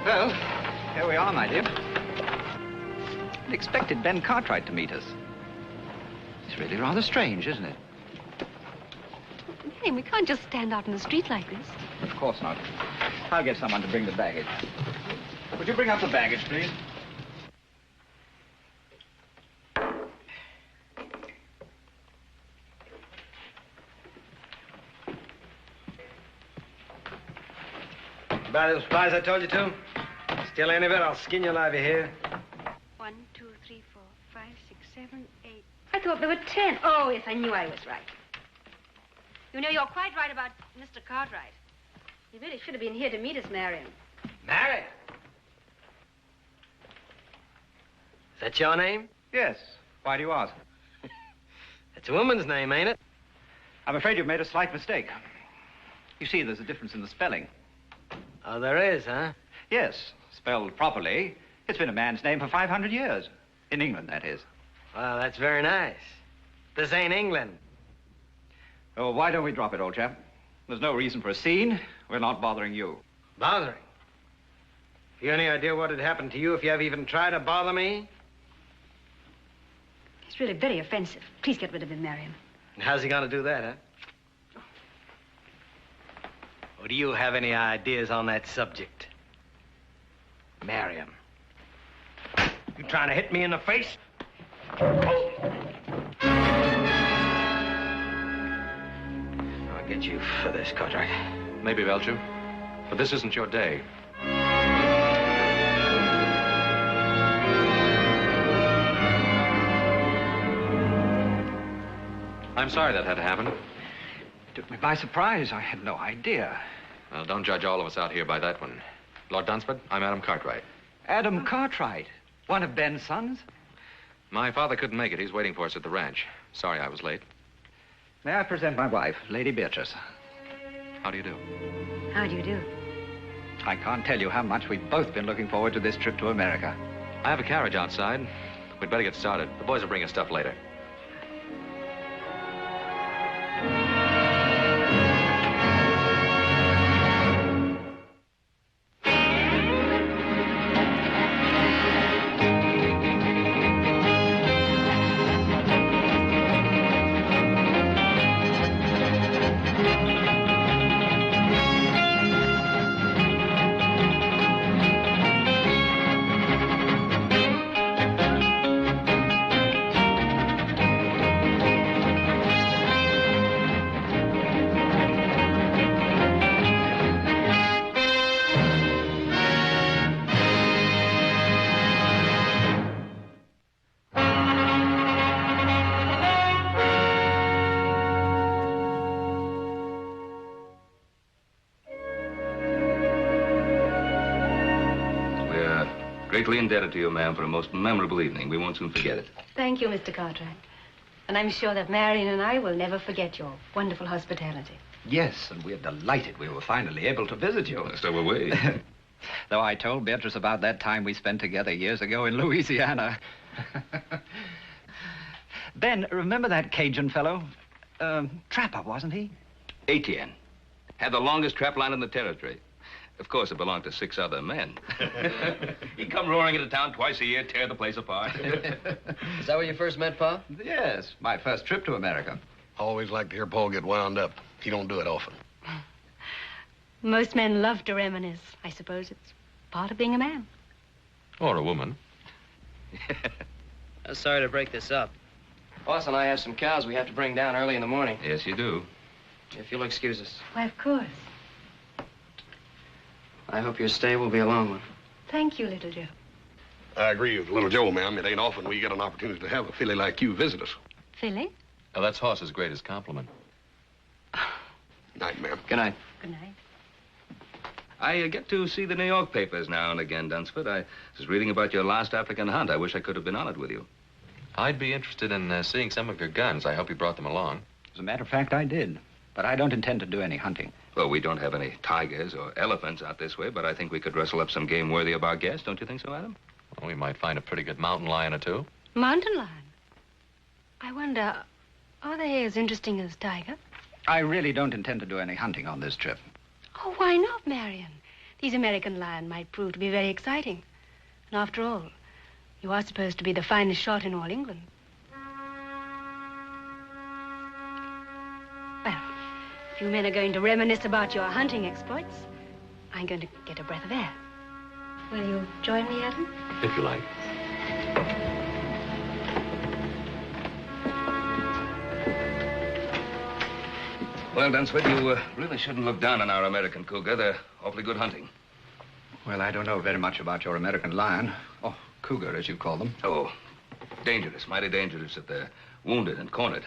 Well, here we are, my dear. I expected Ben Cartwright to meet us. It's really rather strange, isn't it? Hey, we can't just stand out in the street like this. Of course not. I'll get someone to bring the baggage. Would you bring up the baggage, please? Buy those supplies I told you to? Steal any of it, I'll skin you alive, you hear? 1, 2, 3, 4, 5, 6, 7, 8. I thought there were 10. Oh, yes, I knew I was right. You know, you're quite right about Mr. Cartwright. He really should have been here to meet us, Marion. Marion? Is that your name? Yes. Why do you ask? It's a woman's name, ain't it? I'm afraid you've made a slight mistake. You see, there's a difference in the spelling. Oh, there is, huh? Yes, spelled properly. It's been a man's name for 500 years. In England, that is. Well, that's very nice. This ain't England. Oh, why don't we drop it, old chap? There's no reason for a scene. We're not bothering you. Bothering? You any idea what would happen to you if you ever even tried to bother me? He's really very offensive. Please get rid of him, Marion. And how's he gonna do that, huh? Or do you have any ideas on that subject? Marion. You trying to hit me in the face? I'll get you for this, Cartwright. Maybe, Belgium, but this isn't your day. I'm sorry that had to happen. Took me by surprise. I had no idea. Well, don't judge all of us out here by that one. Lord Dunsford, I'm Adam Cartwright. Adam Cartwright? One of Ben's sons? My father couldn't make it. He's waiting for us at the ranch. Sorry I was late. May I present my wife, Lady Beatrice? How do you do? How do you do? I can't tell you how much we've both been looking forward to this trip to America. I have a carriage outside. We'd better get started. The boys will bring us stuff later. Greatly indebted to you, ma'am, for a most memorable evening. We won't soon forget it. Thank you, Mr. Cartwright. And I'm sure that Marion and I will never forget your wonderful hospitality. Yes, and we're delighted we were finally able to visit you. So were we. Though I told Beatrice about that time we spent together years ago in Louisiana. Ben, remember that Cajun fellow? Trapper, wasn't he? Etienne. Had the longest trap line in the territory. Of course, it belonged to 6 other men. He'd come roaring into town twice a year, tear the place apart. Is that where you first met Pa? Yes, my first trip to America. Always like to hear Paul get wound up. He don't do it often. Most men love to reminisce. I suppose it's part of being a man. Or a woman. I'm sorry to break this up. Boss and I have some cows we have to bring down early in the morning. Yes, you do. If you'll excuse us. Why, of course. I hope your stay will be a long one. Thank you, little Joe. I agree with little Joe, ma'am. It ain't often we get an opportunity to have a filly like you visit us. Philly? Now, that's Hoss's greatest compliment. Night, ma'am. Good night. Good night. I get to see the New York papers now and again, Dunsford. I was reading about your last African hunt. I wish I could have been on it with you. I'd be interested in seeing some of your guns. I hope you brought them along. As a matter of fact, I did. But I don't intend to do any hunting. Well, we don't have any tigers or elephants out this way, but I think we could rustle up some game worthy of our guest. Don't you think so, Adam? Well, we might find a pretty good mountain lion or two. Mountain lion? I wonder, are they as interesting as tiger? I really don't intend to do any hunting on this trip. Oh, why not, Marion? These American lion might prove to be very exciting. And after all, you are supposed to be the finest shot in all England. Well, if you men are going to reminisce about your hunting exploits, I'm going to get a breath of air. Will you join me, Adam? If you like. Well, Dunsford, you really shouldn't look down on our American cougar. They're awfully good hunting. Well, I don't know very much about your American lion. Oh, cougar, as you call them. Oh, dangerous, mighty dangerous if they're wounded and cornered.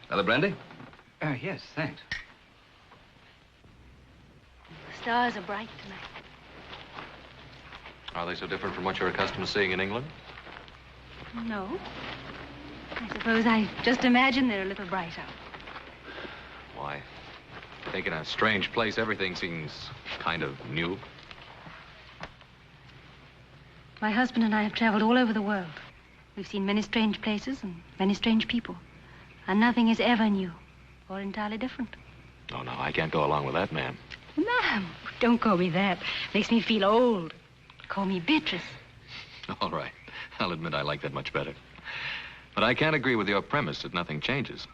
Another brandy? Yes, thanks. The stars are bright tonight. Are they so different from what you're accustomed to seeing in England? No. I suppose I just imagine they're a little brighter. Why? I think in a strange place, everything seems kind of new. My husband and I have traveled all over the world. We've seen many strange places and many strange people. And nothing is ever new or entirely different. Oh, no, I can't go along with that, ma'am. Ma'am, don't call me that. Makes me feel old. Call me Beatrice. All right. I'll admit I like that much better. But I can't agree with your premise that nothing changes.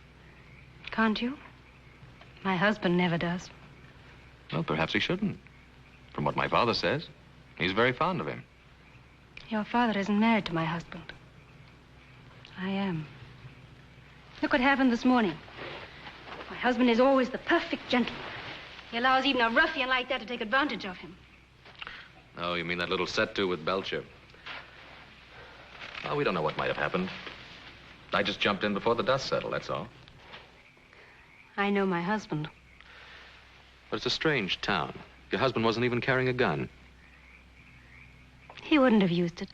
Can't you? My husband never does. Well, perhaps he shouldn't. From what my father says, he's very fond of him. Your father isn't married to my husband. I am. Look what happened this morning. My husband is always the perfect gentleman. He allows even a ruffian like that to take advantage of him. Oh, you mean that little set-to with Belcher? Well, we don't know what might have happened. I just jumped in before the dust settled, that's all. I know my husband. But it's a strange town. Your husband wasn't even carrying a gun. He wouldn't have used it.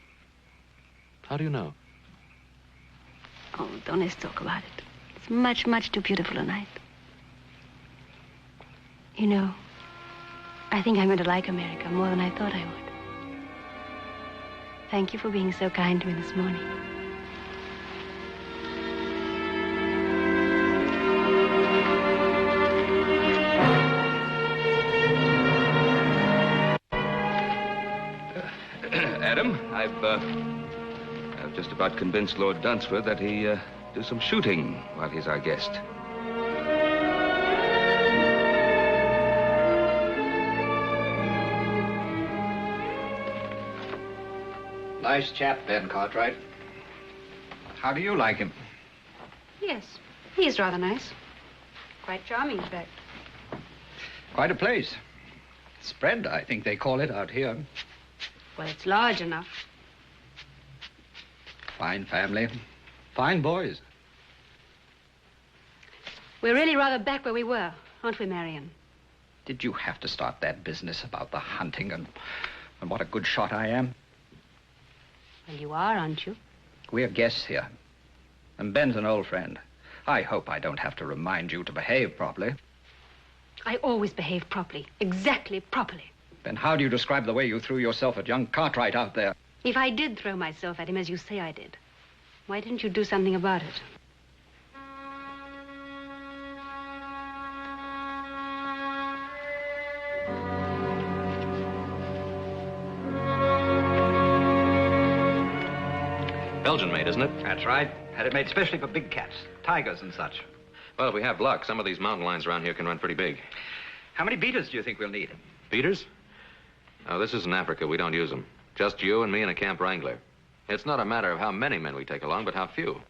How do you know? Oh, don't let's talk about it. It's much, much too beautiful a night. You know, I think I'm going to like America more than I thought I would. Thank you for being so kind to me this morning. Adam, I've just about convinced Lord Dunsford that he do some shooting while he's our guest. Nice chap, Ben Cartwright. How do you like him? Yes, he is rather nice. Quite charming, in fact. Quite a place. Spread, I think they call it out here. Well, it's large enough. Fine family. Fine boys. We're really rather back where we were, aren't we, Marion? Did you have to start that business about the hunting and what a good shot I am? Well, you are, aren't you? We're guests here. And Ben's an old friend. I hope I don't have to remind you to behave properly. I always behave properly. Exactly properly. Then how do you describe the way you threw yourself at young Cartwright out there? If I did throw myself at him as you say I did, why didn't you do something about it? Belgian made, isn't it? That's right. Had it made especially for big cats, tigers and such. Well, if we have luck, some of these mountain lions around here can run pretty big. How many beaters do you think we'll need? Beaters? Oh, this isn't Africa. We don't use them. Just you and me and a camp wrangler. It's not a matter of how many men we take along, but how few.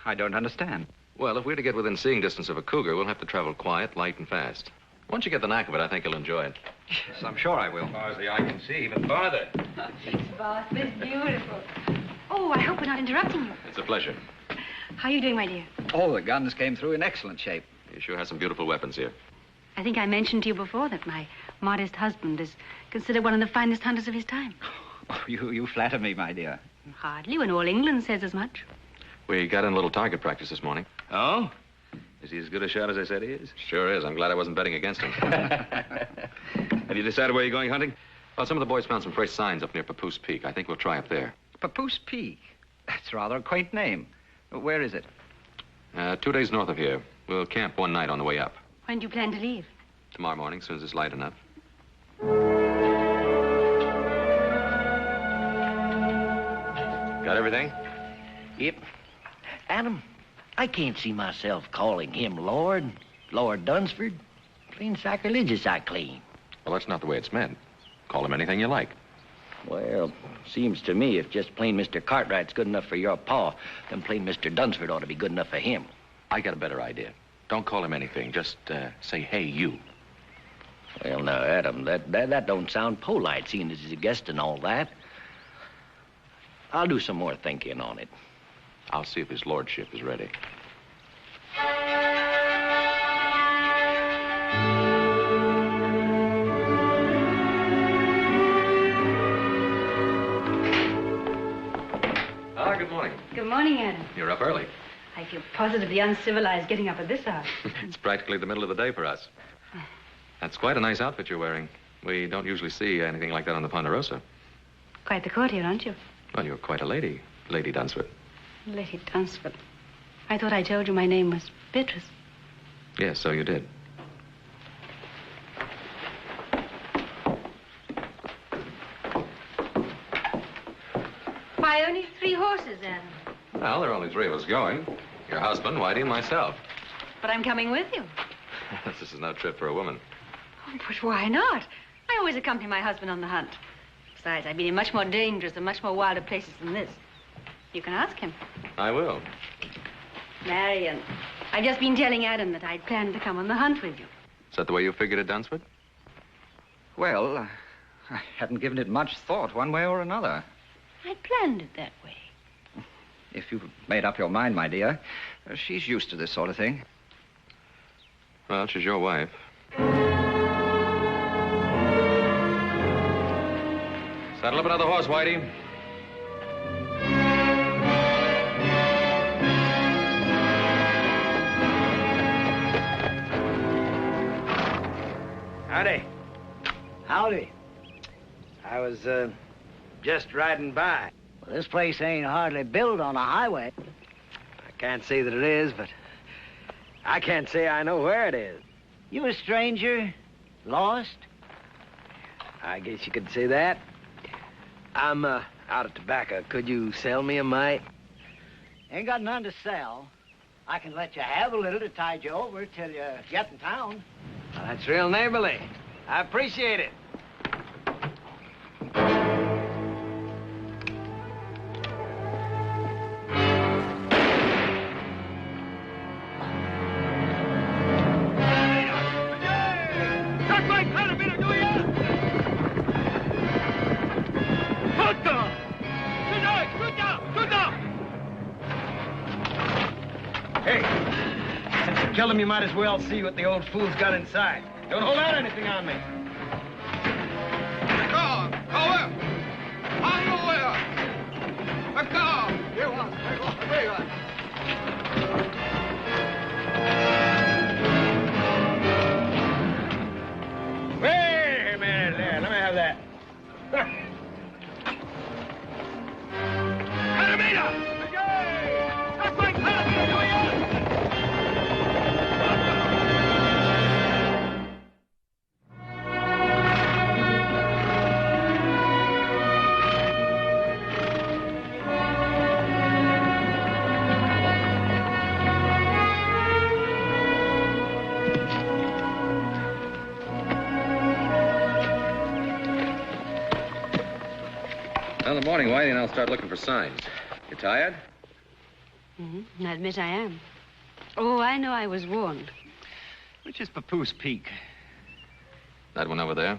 I don't understand. Well, if we're to get within seeing distance of a cougar, we'll have to travel quiet, light, and fast. Once you get the knack of it, I think you'll enjoy it. Yes, I'm sure I will. As far as the eye can see, even farther. Boss, this is beautiful. Oh, I hope we're not interrupting you. It's a pleasure. How are you doing, my dear? All the guns came through in excellent shape. You sure have some beautiful weapons here. I think I mentioned to you before that my modest husband is considered one of the finest hunters of his time. Oh, you flatter me, my dear. Hardly, when all England says as much. We got in a little target practice this morning. Oh? Is he as good a shot as I said he is? Sure is. I'm glad I wasn't betting against him. Have you decided where you're going hunting? Well, some of the boys found some fresh signs up near Papoose Peak. I think we'll try up there. Papoose Peak. That's rather a quaint name. Where is it? 2 days north of here. We'll camp one night on the way up. When do you plan to leave? Tomorrow morning, as soon as it's light enough. Got everything? Yep. Adam, I can't see myself calling him Lord Dunsford. Plain sacrilegious, I claim. Well, that's not the way it's meant. Call him anything you like. Well, seems to me if just plain Mr. Cartwright's good enough for your pa, then plain Mr. Dunsford ought to be good enough for him. I got a better idea. Don't call him anything. Just say, hey, you. Well, now, Adam, that don't sound polite, seeing as he's a guest and all that. I'll do some more thinking on it. I'll see if his lordship is ready. Good morning. Good morning, Adam. You're up early. I feel positively uncivilized getting up at this hour. It's practically the middle of the day for us. That's quite a nice outfit you're wearing. We don't usually see anything like that on the Ponderosa. Quite the courtier, aren't you? Well, you're quite a lady, Lady Dunsford. Lady Dunsford. I thought I told you my name was Beatrice. Yes, so you did. Why, only 3 horses, Adam. Well, there are only 3 of us going. Your husband, Whitey, and myself. But I'm coming with you. This is no trip for a woman. Oh, but why not? I always accompany my husband on the hunt. Besides, I've been in much more dangerous and much more wilder places than this. You can ask him. I will. Marion, I've just been telling Adam that I'd planned to come on the hunt with you. Is that the way you figured it, Dunsford? Well, I hadn't given it much thought one way or another. I planned it that way. If you've made up your mind, my dear, she's used to this sort of thing. Well, she's your wife. Saddle up another horse, Whitey. Howdy. Howdy. I was, just riding by. Well, this place ain't hardly built on a highway. I can't say that it is, but I can't say I know where it is. You a stranger? Lost? I guess you could say that. I'm, out of tobacco. Could you sell me a mite? Ain't got none to sell. I can let you have a little to tide you over till you get in town. Well, that's real neighborly. I appreciate it. Hey, since you killed him, you might as well see what the old fool's got inside. Don't hold out anything on me. Wait a minute there. Let me have that. Well, in the morning, Whitey, and I'll start looking for signs. You tired? Mm-hmm. I admit I am. Oh, I know I was warned. Which is Papoose Peak? That one over there?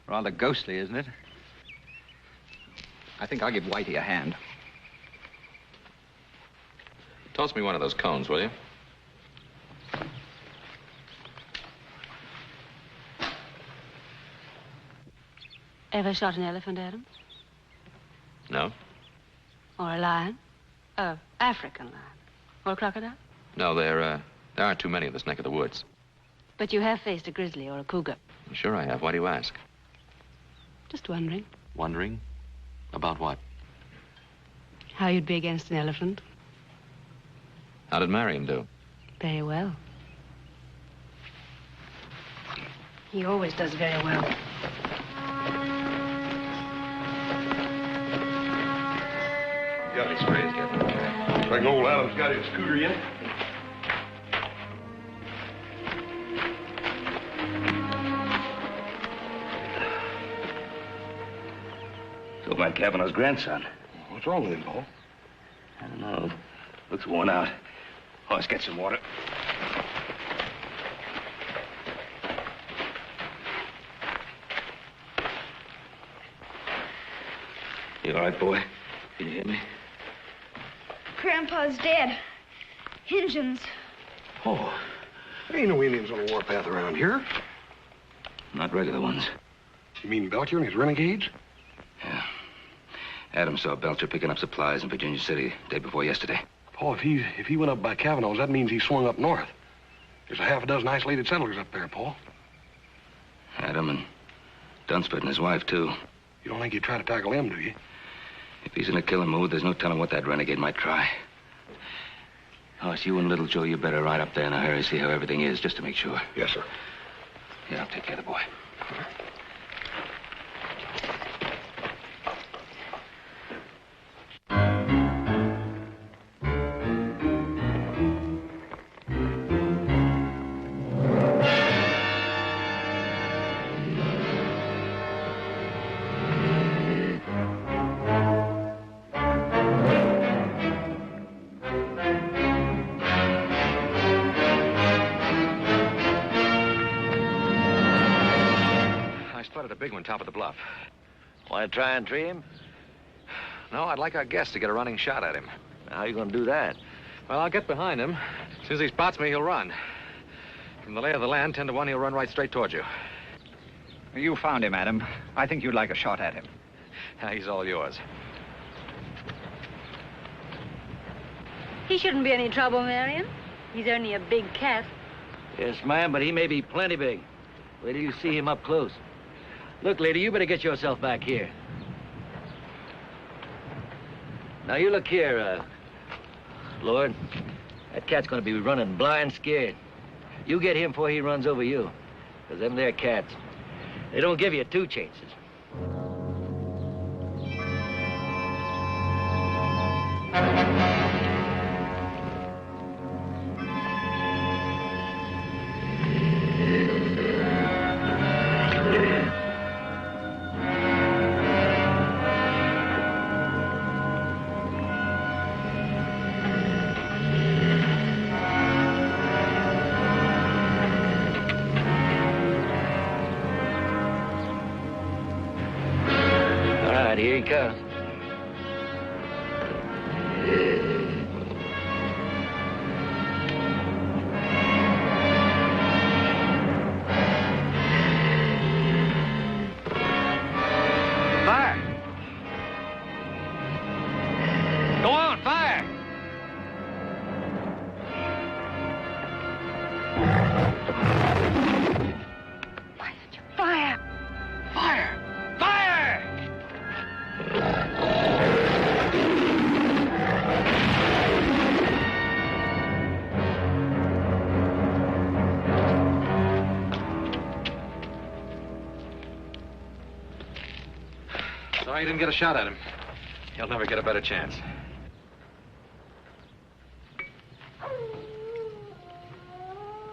Rather ghostly, isn't it? I think I'll give Whitey a hand. Toss me one of those cones, will you? Ever shot an elephant, Adam? No? Or a lion? A African lion? Or a crocodile? No, there aren't too many in this neck of the woods. But you have faced a grizzly or a cougar. Sure I have. Why do you ask? Just wondering Wondering? About what? how you'd be against an elephant. How did Marion do? Very well. He always does very well. Got any sprays, Captain? Reckon old Adam's got his scooter yet? So my Kavanaugh's grandson. What's wrong with him, Paul? I don't know. Looks worn out. Oh, let's get some water. You all right, boy? Can you hear me? Grandpa's dead. Injuns. Oh, there ain't no Indians on the warpath around here. Not regular ones. You mean Belcher and his renegades? Yeah. Adam saw Belcher picking up supplies in Virginia City day before yesterday. Paul, if he went up by Kavanaugh's, that means he swung up north. There's a half a dozen isolated settlers up there, Paul. Adam and Dunsford and his wife, too. You don't think he'd try to tackle them, do you? If he's in a killing mood, there's no telling what that renegade might try. Hoss, you and Little Joe, you better ride up there in a hurry, see how everything is, just to make sure. Yes, sir. Yeah, I'll take care of the boy. Big one, top of the bluff. Want to try and tree him? No, I'd like our guest to get a running shot at him. How you gonna do that? Well, I'll get behind him. As soon as he spots me, he'll run. From the lay of the land, 10 to 1, he'll run right straight towards you. You found him, Adam. I think you'd like a shot at him. He's all yours. He shouldn't be any trouble, Marion. He's only a big cat. Yes, ma'am, but he may be plenty big. Wait till you see him up close. Look, lady, you better get yourself back here. Now, you look here, Lord. That cat's gonna be running blind scared. You get him before he runs over you. Because them there cats, they don't give you two chances. Here he comes. Fire! Go on, fire! Why did you fire? Fire! Fire! Sorry you didn't get a shot at him. He'll never get a better chance.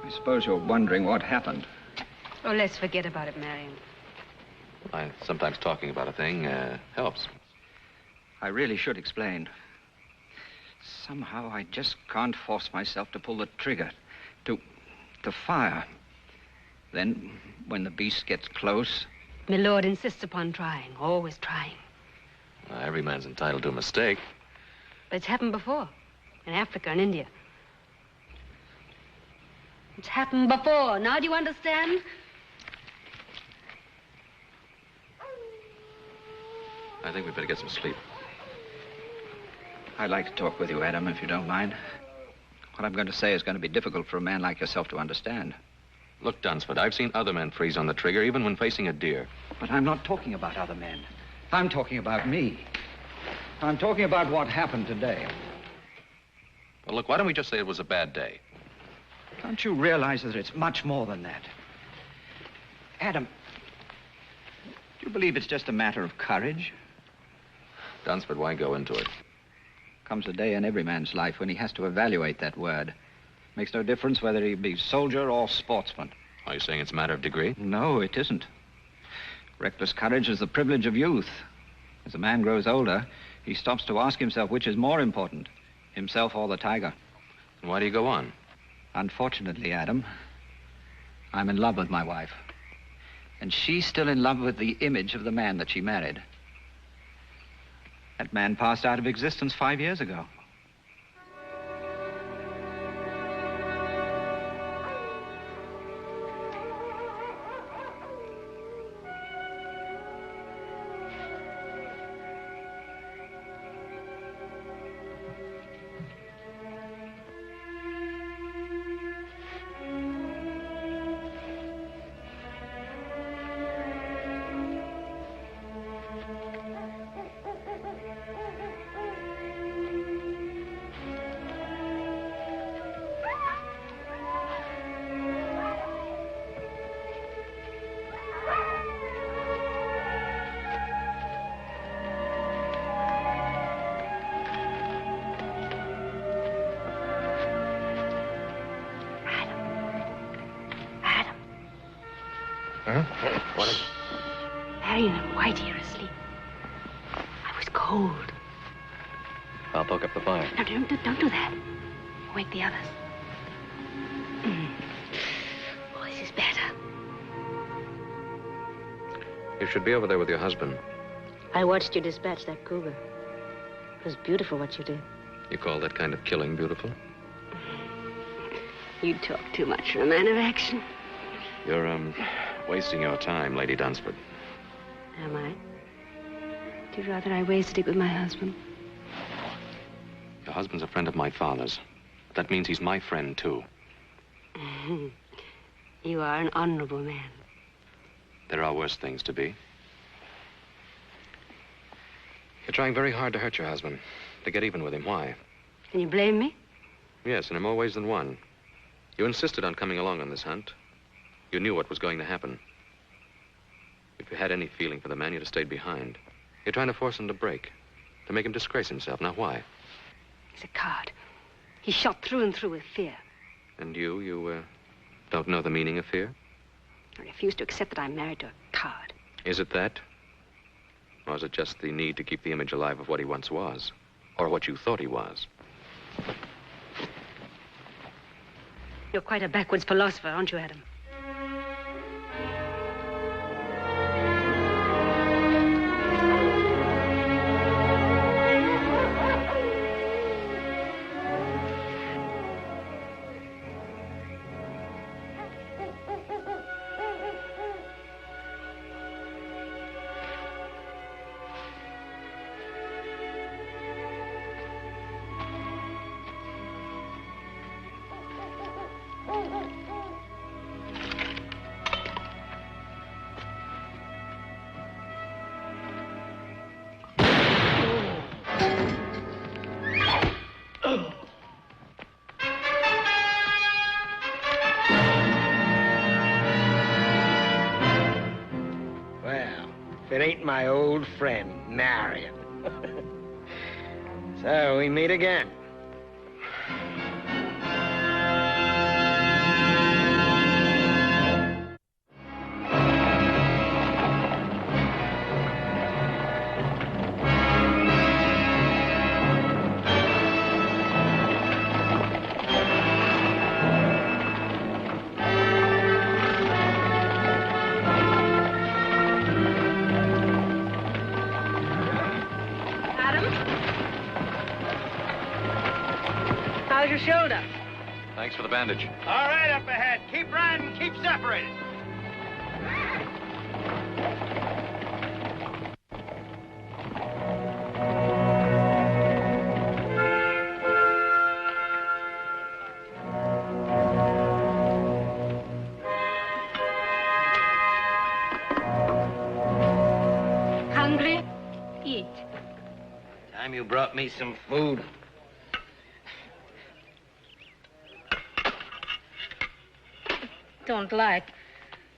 I suppose you're wondering what happened. Oh, let's forget about it, Marion. Sometimes talking about a thing helps. I really should explain. Somehow I just can't force myself to pull the trigger, to fire. Then, when the beast gets close... My lord insists upon trying, always trying. Every man's entitled to a mistake. But it's happened before, in Africa and India. It's happened before. Now do you understand? I think we'd better get some sleep. I'd like to talk with you, Adam, if you don't mind. What I'm going to say is going to be difficult for a man like yourself to understand. Look, Dunsford, I've seen other men freeze on the trigger, even when facing a deer. But I'm not talking about other men. I'm talking about me. I'm talking about what happened today. Well, look, why don't we just say it was a bad day? Don't you realize that it's much more than that? Adam, do you believe it's just a matter of courage? Dunsford, why go into it? Comes a day in every man's life when he has to evaluate that word. Makes no difference whether he be soldier or sportsman. Are you saying it's a matter of degree? No, it isn't. Reckless courage is the privilege of youth. As a man grows older, he stops to ask himself which is more important, himself or the tiger. And why do you go on? Unfortunately, Adam, I'm in love with my wife. And she's still in love with the image of the man that she married. That man passed out of existence 5 years ago. What? Marion and Whitey are asleep. I was cold. I'll poke up the fire. No, don't do that. Wake the others. Oh, this is better. You should be over there with your husband. I watched you dispatch that cougar. It was beautiful what you did. You call that kind of killing beautiful? You talk too much for a man of action. You're, wasting your time, Lady Dunsford. Am I? Would you rather I wasted it with my husband? Your husband's a friend of my father's. That means he's my friend, too. You are an honorable man. There are worse things to be. You're trying very hard to hurt your husband, to get even with him. Why? Can you blame me? Yes, and in more ways than one. You insisted on coming along on this hunt. You knew what was going to happen. If you had any feeling for the man, you'd have stayed behind. You're trying to force him to break, to make him disgrace himself. Now, why? He's a coward. He's shot through and through with fear. And you don't know the meaning of fear? I refuse to accept that I'm married to a coward. Is it that? Or is it just the need to keep the image alive of what he once was? Or what you thought he was? You're quite a backwards philosopher, aren't you, Adam? It ain't my old friend, Marion. So we meet again. How's your shoulder? Thanks for the bandage. All right, up ahead. Keep riding, keep separated. Hungry? Eat. Time you brought me some food. Don't like.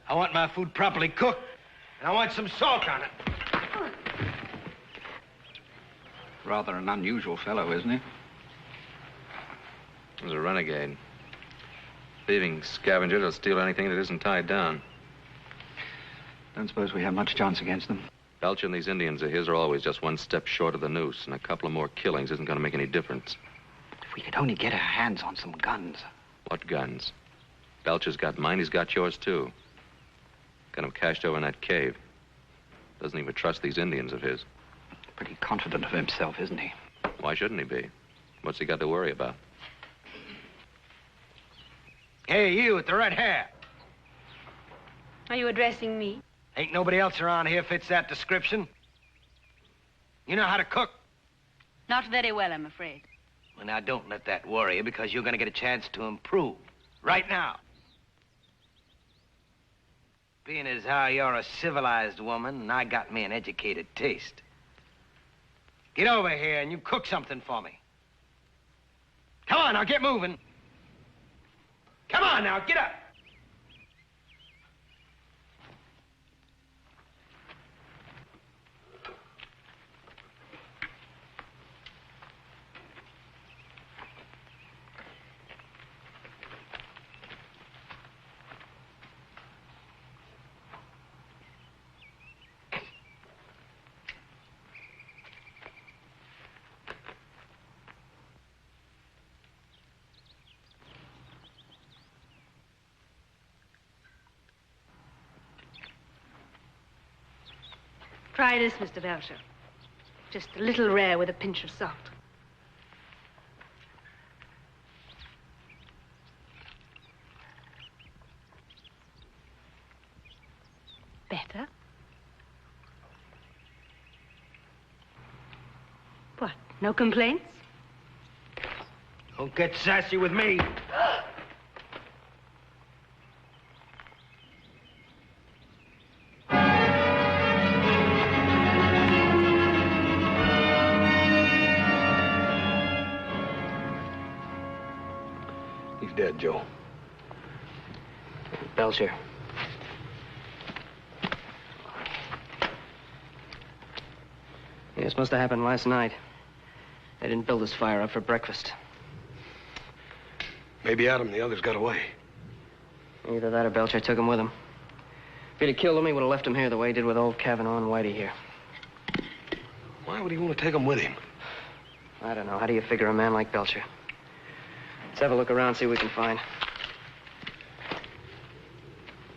I want my food properly cooked, and I want some salt on it. Rather an unusual fellow, isn't he? He's a renegade. Thieving scavenger that'll steal anything that isn't tied down. Don't suppose we have much chance against them. Belcher and these Indians of his are always just one step short of the noose, and a couple of more killings isn't going to make any difference. If we could only get our hands on some guns. What guns? Belcher's got mine, he's got yours, too. Got him cached over in that cave. Doesn't even trust these Indians of his. Pretty confident of himself, isn't he? Why shouldn't he be? What's he got to worry about? Hey, you with the red hair. Are you addressing me? Ain't nobody else around here fits that description. You know how to cook? Not very well, I'm afraid. Well, now, don't let that worry you, because you're going to get a chance to improve. Right now. Being as how you're a civilized woman, and I got me an educated taste. Get over here and you cook something for me. Come on, now, get moving. Come on, now, get up. Try this, Mr. Belcher. Just a little rare with a pinch of salt. Better? What, no complaints? Don't get sassy with me. He's dead, Joe. Belcher. Yeah, this must have happened last night. They didn't build this fire up for breakfast. Maybe Adam and the others got away. Either that or Belcher took him with him. If he'd have killed him, he would have left him here the way he did with old Kavanaugh and Whitey here. Why would he want to take them with him? I don't know. How do you figure a man like Belcher? Let's have a look around, see what we can find.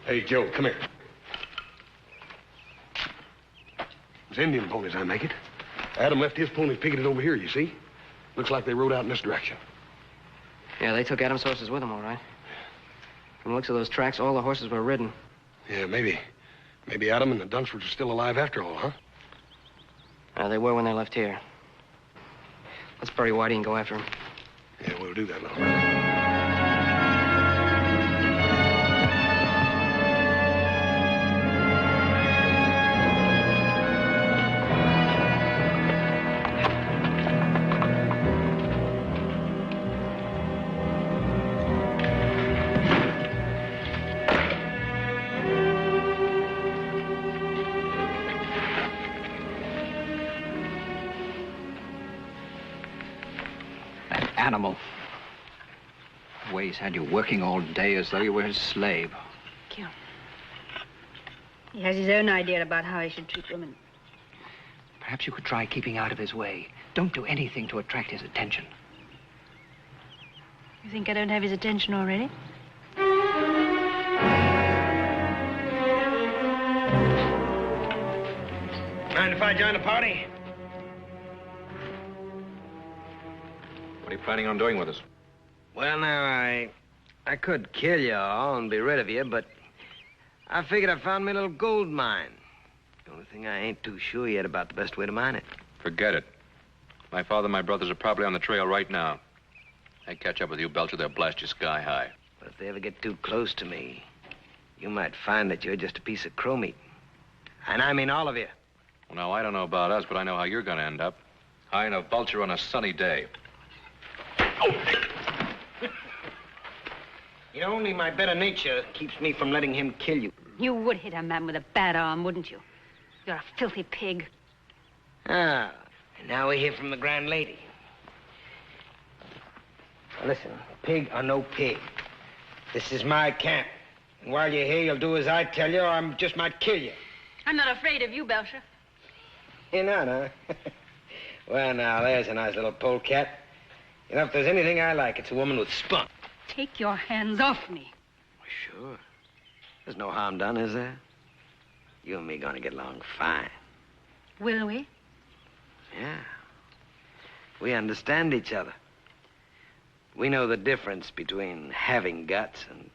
Hey, Joe, come here. It's Indian ponies, I make it. Adam left his ponies picketed over here, you see? Looks like they rode out in this direction. Yeah, they took Adam's horses with them, all right. From the looks of those tracks, all the horses were ridden. Yeah, maybe. Maybe Adam and the Dunsfords are still alive after all, huh? They were when they left here. Let's bury Whitey and go after him. Yeah, we'll do that, little man. Animal. The way he's had you working all day as though you were his slave. Yeah. He has his own idea about how he should treat women. Perhaps you could try keeping out of his way. Don't do anything to attract his attention. You think I don't have his attention already? Mind if I join the party? What are you planning on doing with us? Well, now, I could kill you all and be rid of you, but I figured I found me a little gold mine. The only thing I ain't too sure yet about the best way to mine it. Forget it. My father and my brothers are probably on the trail right now. They catch up with you, Belcher, they'll blast you sky high. But if they ever get too close to me, you might find that you're just a piece of crow meat. And I mean all of you. Well, now, I don't know about us, but I know how you're going to end up. High enough Belcher on a sunny day. You know, only my better nature keeps me from letting him kill you. You would hit a man with a bad arm, wouldn't you? You're a filthy pig. Ah, And now we hear from the Grand Lady. Now listen, pig or no pig, this is my camp. And while you're here, you'll do as I tell you, or I just might kill you. I'm not afraid of you, Belcher. You're not, huh? Well, now, there's a nice little polecat. You know, if there's anything I like, it's a woman with spunk. Take your hands off me. Sure. There's no harm done, is there? You and me gonna get along fine. Will we? Yeah. We understand each other. We know the difference between having guts and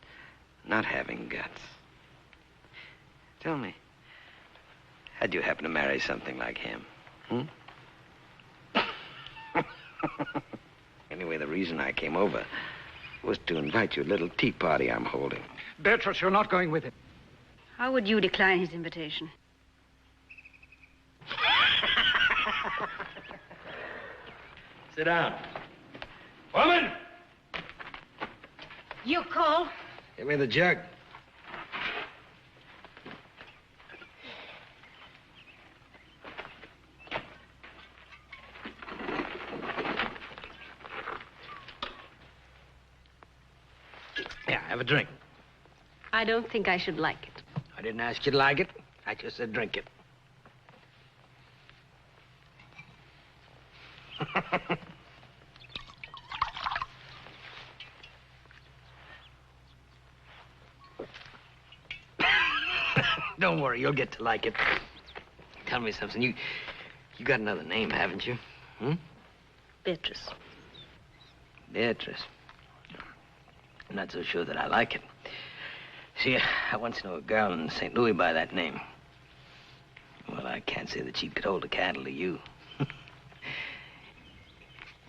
not having guts. Tell me, how'd you happen to marry something like him? Anyway, the reason I came over was to invite you to a little tea party I'm holding. Beatrice, you're not going with him. How would you decline his invitation? Sit down. Woman! You call? Give me the jug. Yeah, have a drink. I don't think I should like it. I didn't ask you to like it. I just said drink it. Don't worry, you'll get to like it. Tell me something. You got another name, haven't you? Beatrice. Beatrice. I'm not so sure that I like it. See, I once knew a girl in St. Louis by that name. Well, I can't say that she could hold a candle to you.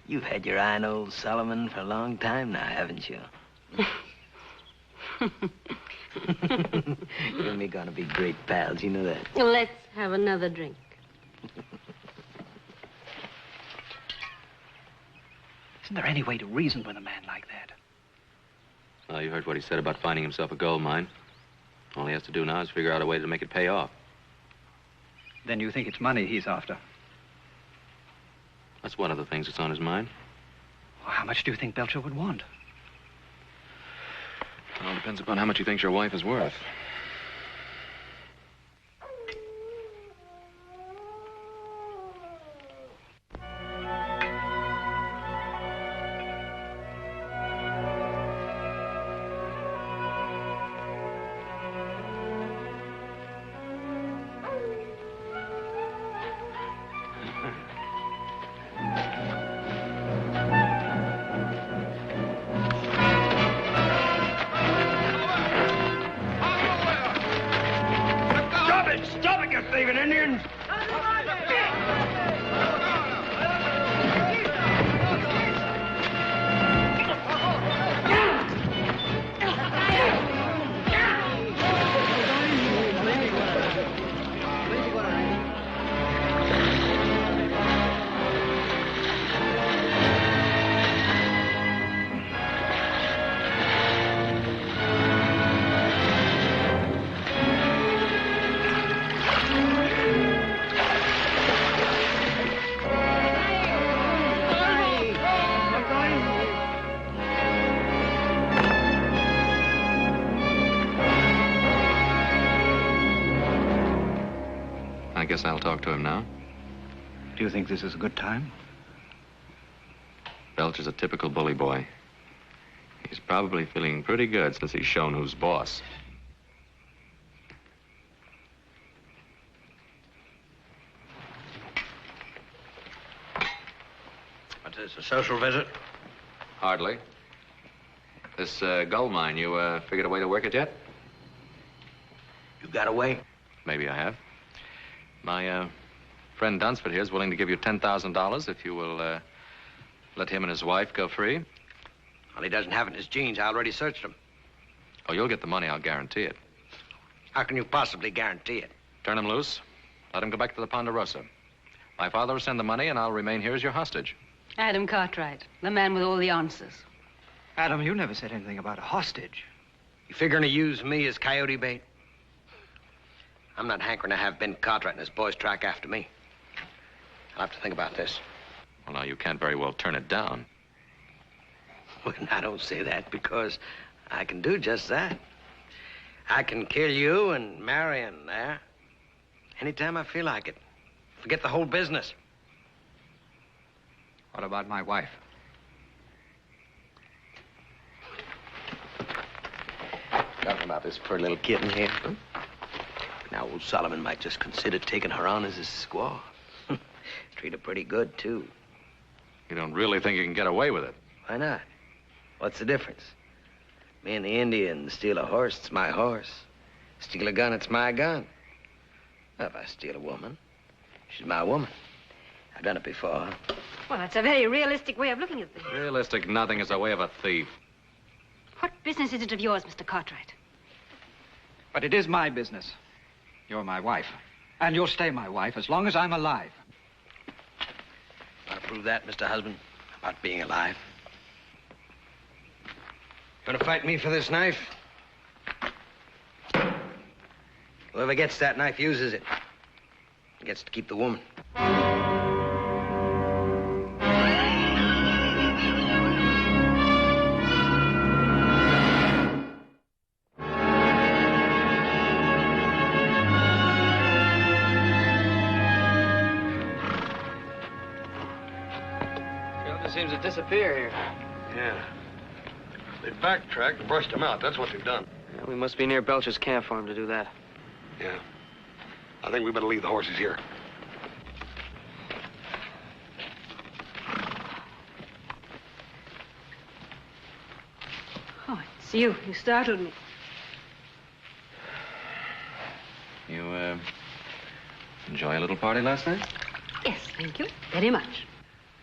You've had your eye on old Solomon for a long time now, haven't you? You and me gonna be great pals, you know that? Let's have another drink. Isn't there any way to reason with a man like that? Well, you heard what he said about finding himself a gold mine. All he has to do now is figure out a way to make it pay off. Then you think it's money he's after? That's one of the things that's on his mind. Well, how much do you think Belcher would want? It all depends upon how much he thinks your wife is worth. I guess I'll talk to him now. Do you think this is a good time? Belcher's a typical bully boy. He's probably feeling pretty good since he's shown who's boss. What's this, a social visit? Hardly. This gold mine, you figured a way to work it yet? You got away? Maybe I have. My friend Dunsford here is willing to give you $10,000 if you will let him and his wife go free. Well, he doesn't have it in his jeans. I already searched them. Oh, you'll get the money, I'll guarantee it. How can you possibly guarantee it? Turn him loose. Let him go back to the Ponderosa. My father will send the money, and I'll remain here as your hostage. Adam Cartwright, the man with all the answers. Adam, you never said anything about a hostage. You figuring to use me as coyote bait? I'm not hankering to have Ben Cartwright and his boys track after me. I'll have to think about this. Well, now, you can't very well turn it down. Well, I don't say that because I can do just that. I can kill you and Marion there anytime I feel like it. Forget the whole business. What about my wife? Nothing about this poor little kitten here. Huh? Now, old Solomon might just consider taking her on as his squaw. Treat her pretty good, too. You don't really think you can get away with it? Why not? What's the difference? Me and the Indian steal a horse, it's my horse. Steal a gun, it's my gun. Well, if I steal a woman, she's my woman. I've done it before. Well, that's a very realistic way of looking at things. Realistic nothing is the way of a thief. What business is it of yours, Mr. Cartwright? But it is my business. You're my wife. And you'll stay my wife as long as I'm alive. Want to prove that, Mr. Husband? About being alive? Gonna fight me for this knife? Whoever gets that knife uses it. He gets to keep the woman. Seems to disappear here. Yeah. They backtracked and brushed him out. That's what they've done. Yeah, we must be near Belcher's camp for him to do that. Yeah. I think we better leave the horses here. Oh, it's you. You startled me. You, enjoy a little party last night? Yes, thank you. Very much.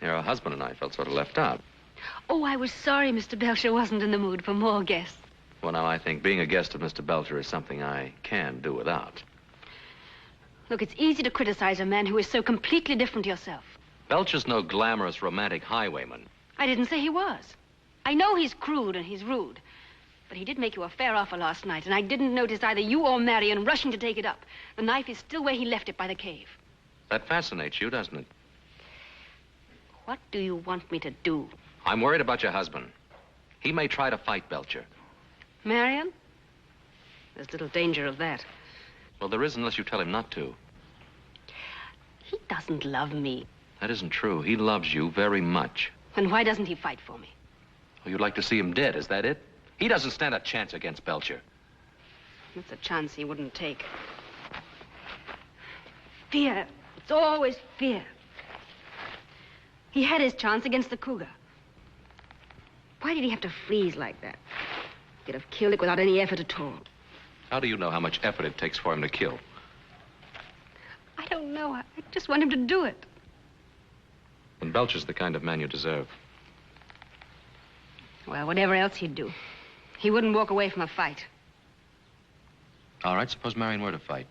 Your husband and I felt sort of left out. Oh, I was sorry Mr. Belcher wasn't in the mood for more guests. Well, now, I think being a guest of Mr. Belcher is something I can do without. Look, it's easy to criticize a man who is so completely different to yourself. Belcher's no glamorous, romantic highwayman. I didn't say he was. I know he's crude and he's rude. But he did make you a fair offer last night, and I didn't notice either you or Marion rushing to take it up. The knife is still where he left it by the cave. That fascinates you, doesn't it? What do you want me to do? I'm worried about your husband. He may try to fight Belcher. Marion? There's little danger of that. Well, there is unless you tell him not to. He doesn't love me. That isn't true. He loves you very much. And why doesn't he fight for me? Well, you'd like to see him dead, is that it? He doesn't stand a chance against Belcher. That's a chance he wouldn't take. Fear. It's always fear. He had his chance against the cougar. Why did he have to freeze like that? He'd have killed it without any effort at all. How do you know how much effort it takes for him to kill? I don't know. I just want him to do it. And Belcher's the kind of man you deserve. Well, whatever else he'd do, he wouldn't walk away from a fight. All right, suppose Marion were to fight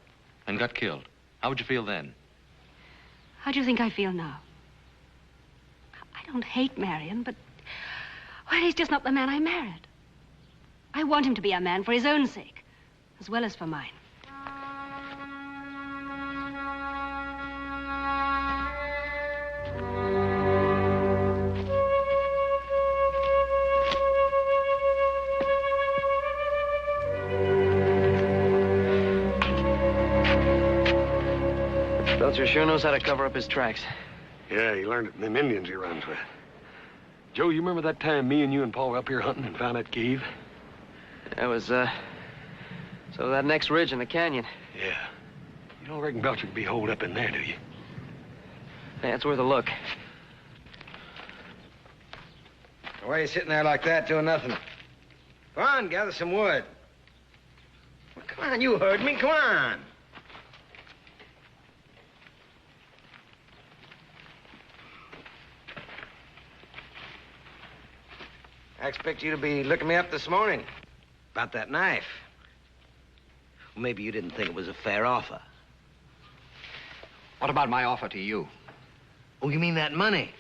and got killed. How would you feel then? How do you think I feel now? I don't hate Marion, but... well, he's just not the man I married. I want him to be a man for his own sake, as well as for mine. Belcher sure knows how to cover up his tracks. Yeah, he learned it from them Indians he runs with. Joe, you remember that time me and you and Paul were up here hunting and found that cave? That was, so that next ridge in the canyon. Yeah. You don't reckon Belcher could be holed up in there, do you? Hey, that's worth a look. Why are you sitting there like that doing nothing? Come on, gather some wood. Well, come on, you heard me. Come on. I expect you to be looking me up this morning about that knife. Well, maybe you didn't think it was a fair offer. What about my offer to you? Oh, you mean that money?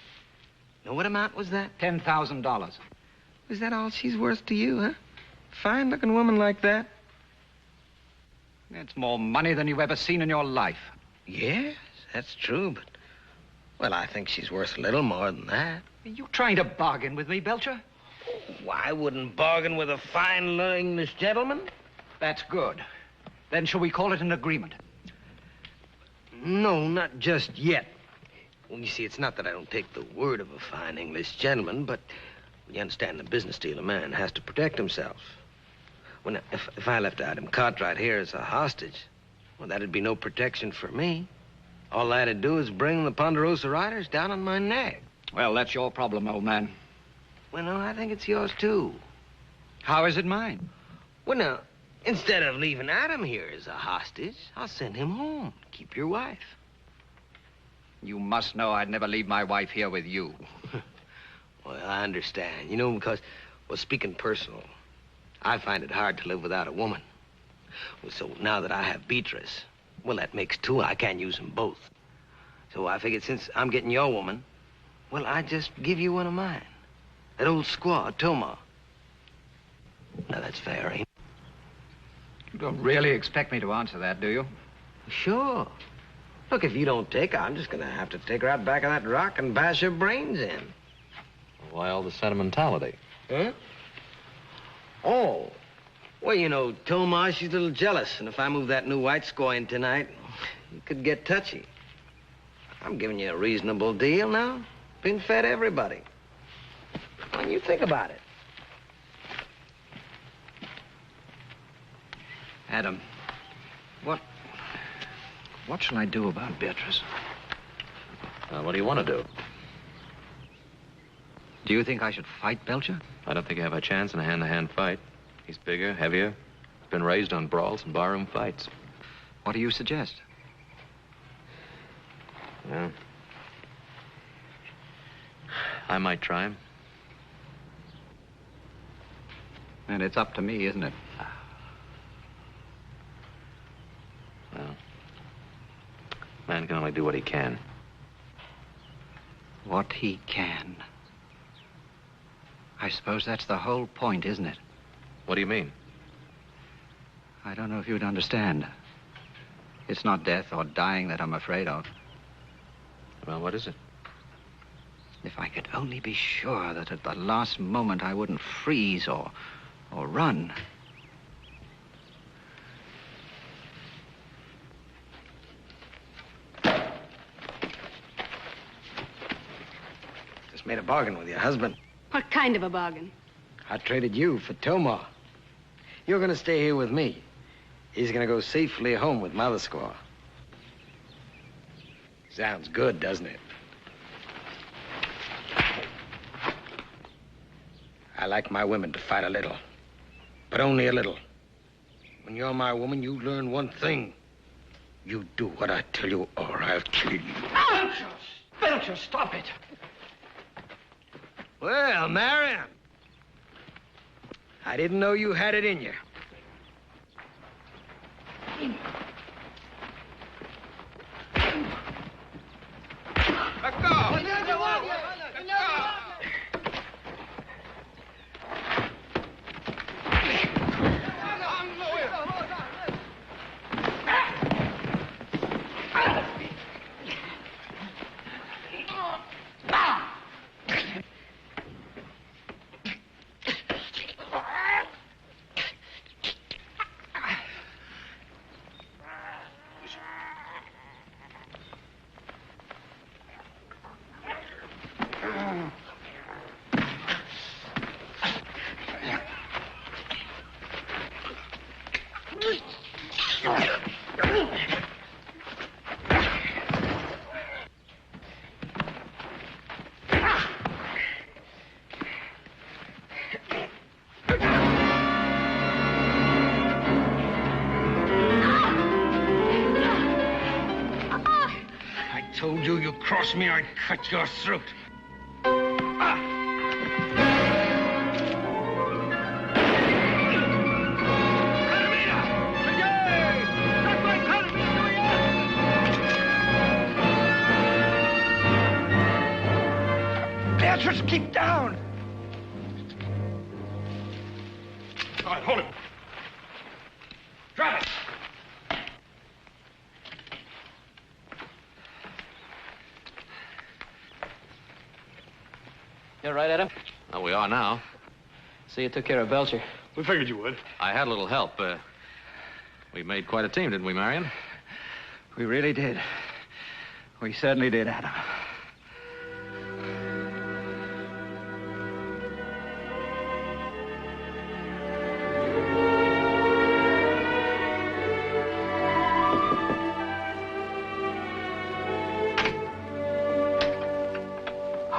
Now, what amount was that? $10,000. Is that all she's worth to you, huh? Fine-looking woman like that? It's more money than you've ever seen in your life. Yes, that's true, but Well, I think she's worth a little more than that. Are you trying to bargain with me, Belcher? Why wouldn't bargain with a fine English gentleman? That's good. Then shall we call it an agreement? No, not just yet. Well, you see, it's not that I don't take the word of a fine English gentleman, but you understand the business deal, a man has to protect himself. Well, now, if I left Adam Cartwright here as a hostage, well, that'd be no protection for me. All I had to do is bring the Ponderosa riders down on my neck. Well, that's your problem, old man. Well, no, I think it's yours, too. How is it mine? Well, now, instead of leaving Adam here as a hostage, I'll send him home. Keep your wife. You must know I'd never leave my wife here with you. Well, I understand. You know, because, well, speaking personal, I find it hard to live without a woman. Well, so now that I have Beatrice, well, that makes two. I can't use them both. So I figured since I'm getting your woman, well, I just give you one of mine. That old squaw, Toma. Now, that's fair, ain't it? You don't really expect me to answer that, do you? Sure. Look, if you don't take her, I'm just gonna have to take her out back of that rock and bash her brains in. Why all the sentimentality? Huh? Oh. Well, you know, Toma, she's a little jealous, and if I move that new white squaw in tonight, it could get touchy. I'm giving you a reasonable deal now. Been fed everybody. When you think about it. Adam, what shall I do about Beatrice? What do you want to do? Do you think I should fight Belcher? I don't think you have a chance in a hand-to-hand fight. He's bigger, heavier, been raised on brawls and barroom fights. What do you suggest? Well, I might try him. And it's up to me, isn't it? Well, man can only do what he can. What he can. I suppose that's the whole point, isn't it? What do you mean? I don't know if you'd understand. It's not death or dying that I'm afraid of. Well, what is it? If I could only be sure that at the last moment I wouldn't freeze or run. Just made a bargain with your husband. What kind of a bargain? I traded you for Toma. You're gonna stay here with me. He's gonna go safely home with Mother Squaw. Sounds good, doesn't it? I like my women to fight a little, but only a little. When you're my woman, you learn one thing. You do what I tell you, or I'll kill you. Belcher, stop it! Well, Marion, I didn't know you had it in you. Let go! Told you, you cross me, I'd cut your throat. Beatrice, keep down! All right, hold him. Drop it. You all right, Adam? Well, we are now. So you took care of Belcher. We figured you would. I had a little help. We made quite a team, didn't we, Marion? We really did. We certainly did, Adam.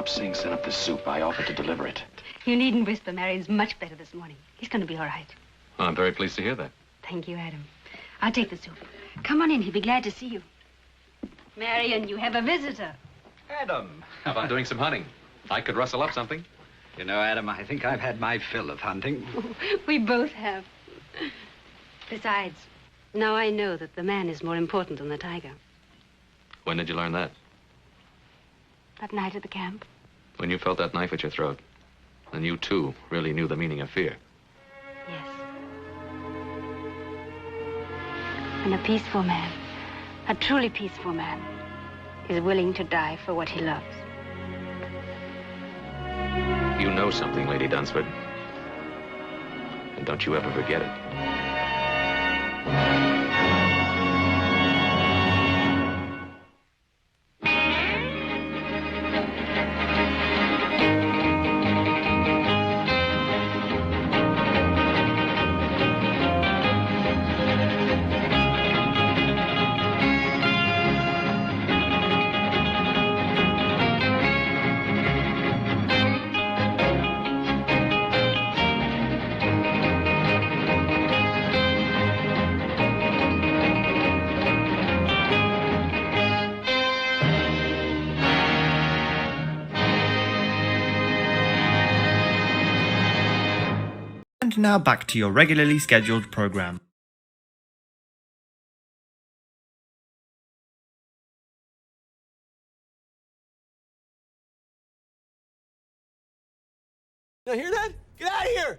Singh sent up the soup. I offered to deliver it. You needn't whisper. Marion's much better this morning. He's going to be all right. Well, I'm very pleased to hear that. Thank you, Adam. I'll take the soup. Come on in. He'll be glad to see you. Marion, you have a visitor. Adam. How about doing some hunting? I could rustle up something. You know, Adam, I think I've had my fill of hunting. We both have. Besides, now I know that the man is more important than the tiger. When did you learn that? That night at the camp. When you felt that knife at your throat. Then you, too, really knew the meaning of fear. Yes. And a peaceful man, a truly peaceful man, is willing to die for what he loves. You know something, Lady Dunsford. And don't you ever forget it. And now back to your regularly scheduled program. Now hear that? Get out of here!